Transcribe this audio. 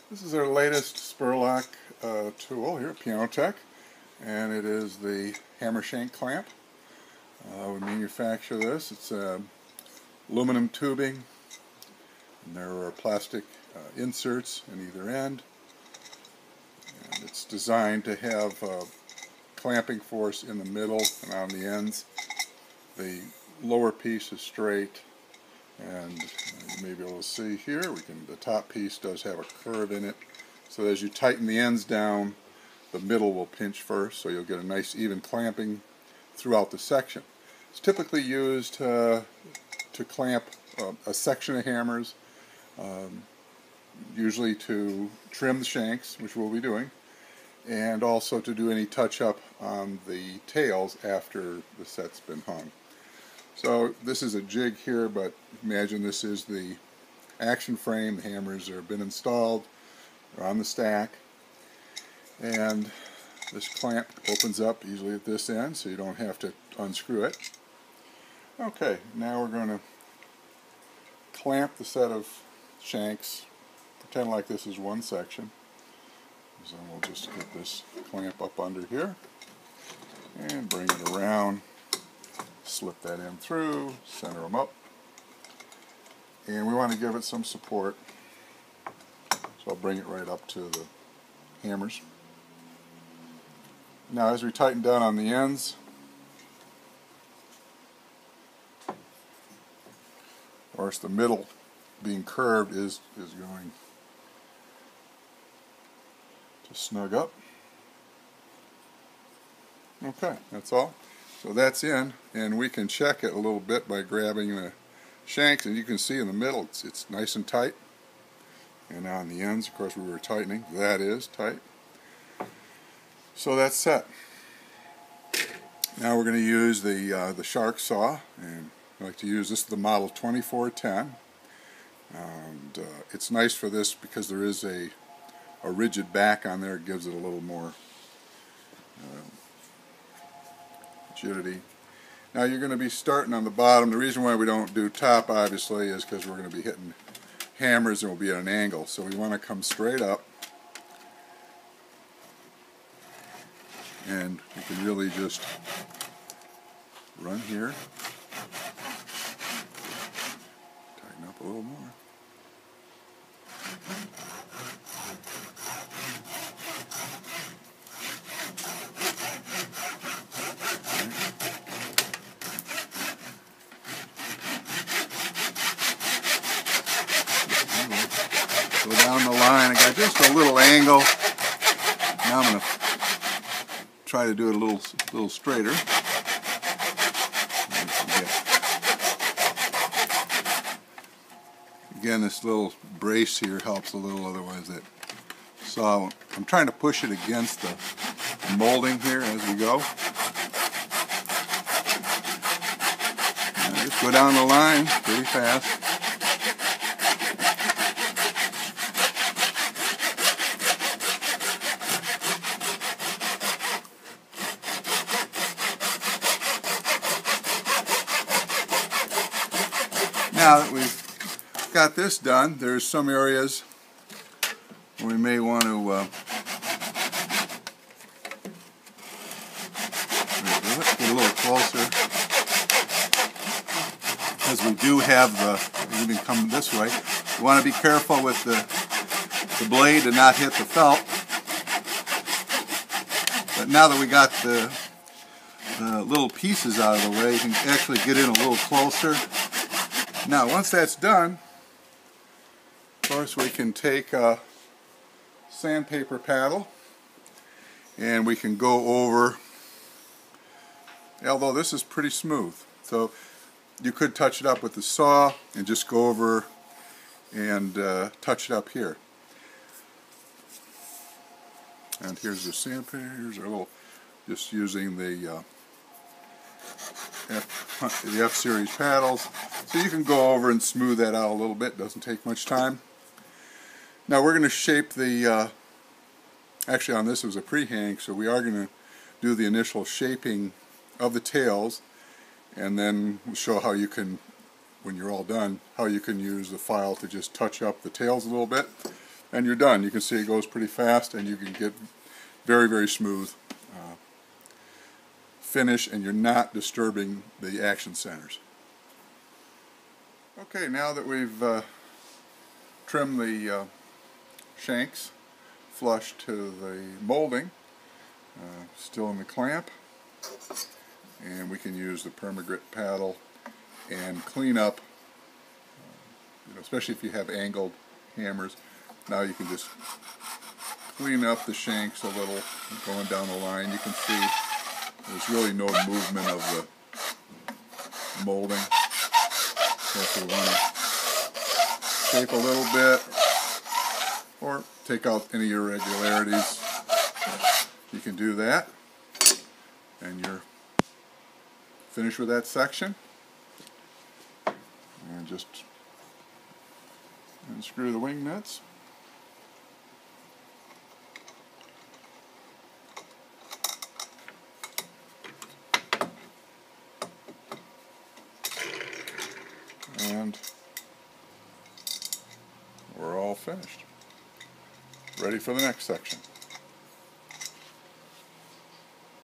This is our latest Spurlock tool here, Pianotek, and it is the Hammer Shank Clamp. We manufacture this. It's aluminum tubing, and there are plastic inserts in either end. And it's designed to have clamping force in the middle and on the ends. The lower piece is straight, and you may be able to see here, the top piece does have a curve in it, so as you tighten the ends down, the middle will pinch first, so you'll get a nice even clamping throughout the section. It's typically used to clamp a section of hammers, usually to trim the shanks, which we'll be doing, and also to do any touch-up on the tails after the set's been hung. So this is a jig here, but imagine this is the action frame. The hammers have been installed, they're on the stack, and this clamp opens up easily at this end, so you don't have to unscrew it. Okay, now we're going to clamp the set of shanks. Pretend like this is one section. So we'll just get this clamp up under here and bring it around. Slip that in through, center them up, and we want to give it some support, so I'll bring it right up to the hammers. Now as we tighten down on the ends, of course the middle being curved is going to snug up. Okay, that's all. So that's in, and we can check it a little bit by grabbing the shanks, and you can see in the middle it's nice and tight, and on the ends, of course, we were tightening. That is tight. So that's set. Now we're going to use the shark saw, and I like to use this, the model 2410, and it's nice for this because there is a rigid back on there. It gives it a little more rigidity. Now you're going to be starting on the bottom. The reason why we don't do top, obviously, is because we're going to be hitting hammers and we'll be at an angle. So we want to come straight up, and you can really just run here, tighten up a little more. Go down the line. I got just a little angle. Now I'm going to try to do it a little straighter. Again, this little brace here helps a little, otherwise that saw, I'm trying to push it against the molding here as we go. And just go down the line pretty fast. Now that we've got this done, there's some areas where we may want to get a little closer, because we do have even come this way. You want to be careful with the blade to not hit the felt. But now that we got the little pieces out of the way, you can actually get in a little closer. Now, once that's done, of course, we can take a sandpaper paddle and we can go over, although this is pretty smooth, so you could touch it up with the saw and just go over and touch it up here. And here's the sandpaper. Here's our little, just using the F-series paddles, so you can go over and smooth that out a little bit. Doesn't take much time. Now we're going to shape the, actually on this it was a pre-hang, so we are going to do the initial shaping of the tails, and then we'll show how you can, when you're all done, how you can use the file to just touch up the tails a little bit. and you're done. You can see it goes pretty fast, and you can get very, very smooth finish, and you're not disturbing the action centers. Okay, now that we've trimmed the shanks flush to the molding, still in the clamp, and we can use the permagrit paddle and clean up, especially if you have angled hammers. Now you can just clean up the shanks a little going down the line. You can see there's really no movement of the molding. So if you want to shape a little bit or take out any irregularities, you can do that, and you're finished with that section. And just unscrew the wing nuts. And we're all finished. Ready for the next section.